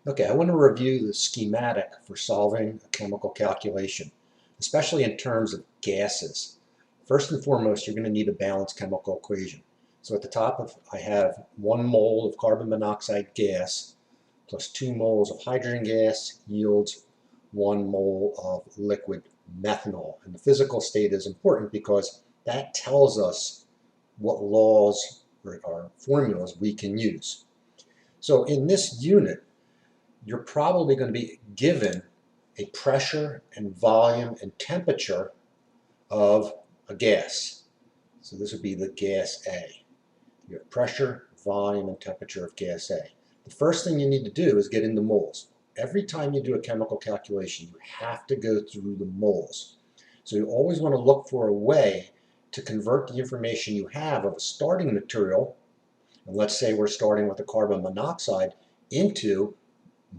Okay, I want to review the schematic for solving a chemical calculation, especially in terms of gases. First and foremost, you're going to need a balanced chemical equation. So at the top I have 1 mole of carbon monoxide gas plus 2 moles of hydrogen gas yields 1 mole of liquid methanol. And the physical state is important because that tells us what laws or formulas we can use. So in this unit, you're probably going to be given a pressure and volume and temperature of a gas. So this would be the gas A. You have pressure, volume, and temperature of gas A. The first thing you need to do is get into moles. Every time you do a chemical calculation, you have to go through the moles. So you always want to look for a way to convert the information you have of a starting material, and let's say we're starting with the carbon monoxide, into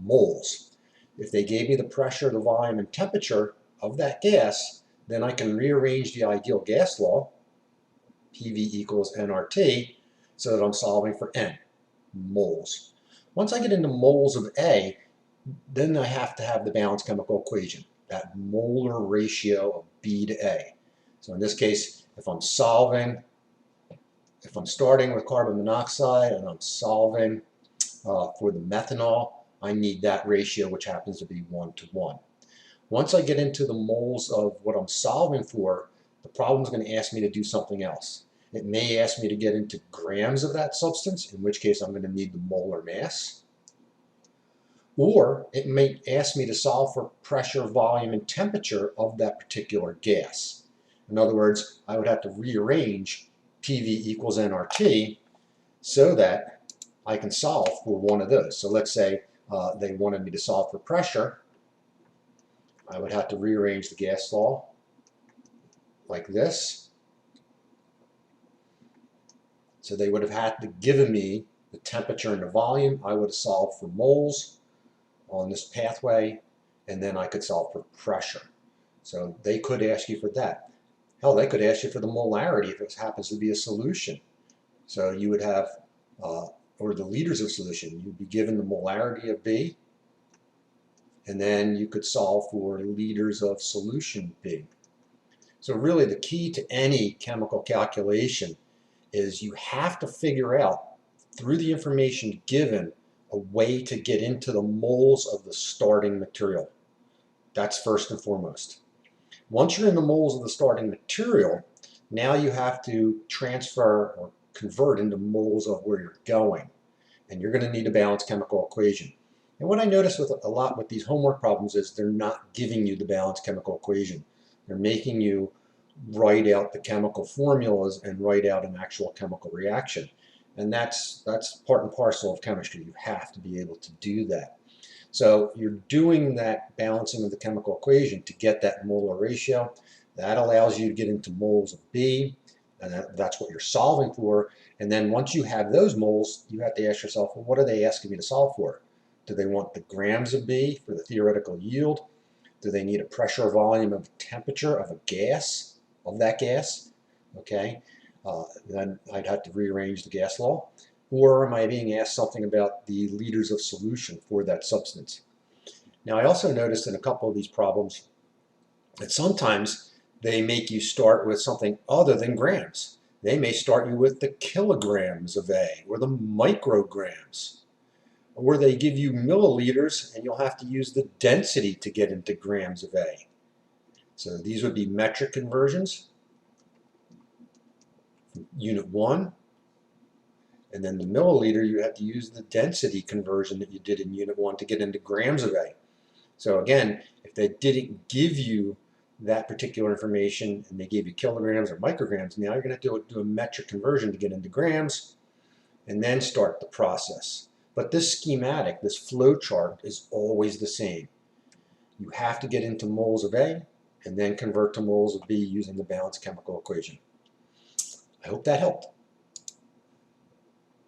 moles. If they gave me the pressure, the volume, and temperature of that gas, then I can rearrange the ideal gas law, PV equals nRT, so that I'm solving for N, moles. Once I get into moles of A, then I have to have the balanced chemical equation, that molar ratio of B to A. So in this case, if I'm starting with carbon monoxide and I'm solving for the methanol, I need that ratio, which happens to be 1 to 1. Once I get into the moles of what I'm solving for, the problem is going to ask me to do something else. It may ask me to get into grams of that substance, in which case I'm going to need the molar mass. Or it may ask me to solve for pressure, volume, and temperature of that particular gas. In other words, I would have to rearrange PV equals nRT so that I can solve for one of those. So let's say they wanted me to solve for pressure. I would have to rearrange the gas law like this. So they would have had to give me the temperature and the volume. I would have solved for moles on this pathway, and then I could solve for pressure. So they could ask you for that. Hell, they could ask you for the molarity if it happens to be a solution. So you would have, or the liters of solution, you'd be given the molarity of B, and then you could solve for liters of solution B. So really the key to any chemical calculation is you have to figure out, through the information given, a way to get into the moles of the starting material. That's first and foremost. Once you're in the moles of the starting material, now you have to transfer or convert into moles of where you're going. And you're going to need a balanced chemical equation. And what I notice with a lot with these homework problems is they're not giving you the balanced chemical equation. They're making you write out the chemical formulas and write out an actual chemical reaction. And that's part and parcel of chemistry. You have to be able to do that. So you're doing that balancing of the chemical equation to get that molar ratio. That allows you to get into moles of B, and that's what you're solving for. And then once you have those moles, you have to ask yourself, well, what are they asking me to solve for? Do they want the grams of B for the theoretical yield? Do they need a pressure, volume, of temperature of a gas, of that gas? Okay, then I'd have to rearrange the gas law. Or am I being asked something about the liters of solution for that substance? Now I also noticed in a couple of these problems that sometimes they make you start with something other than grams. They may start you with the kilograms of A or the micrograms. Or they give you milliliters and you'll have to use the density to get into grams of A. So these would be metric conversions. Unit 1. And then the milliliter, you have to use the density conversion that you did in Unit 1 to get into grams of A. So again, if they didn't give you that particular information and they gave you kilograms or micrograms, now you're going to have to do a metric conversion to get into grams and then start the process. But this schematic, this flow chart, is always the same. You have to get into moles of A and then convert to moles of B using the balanced chemical equation. I hope that helped.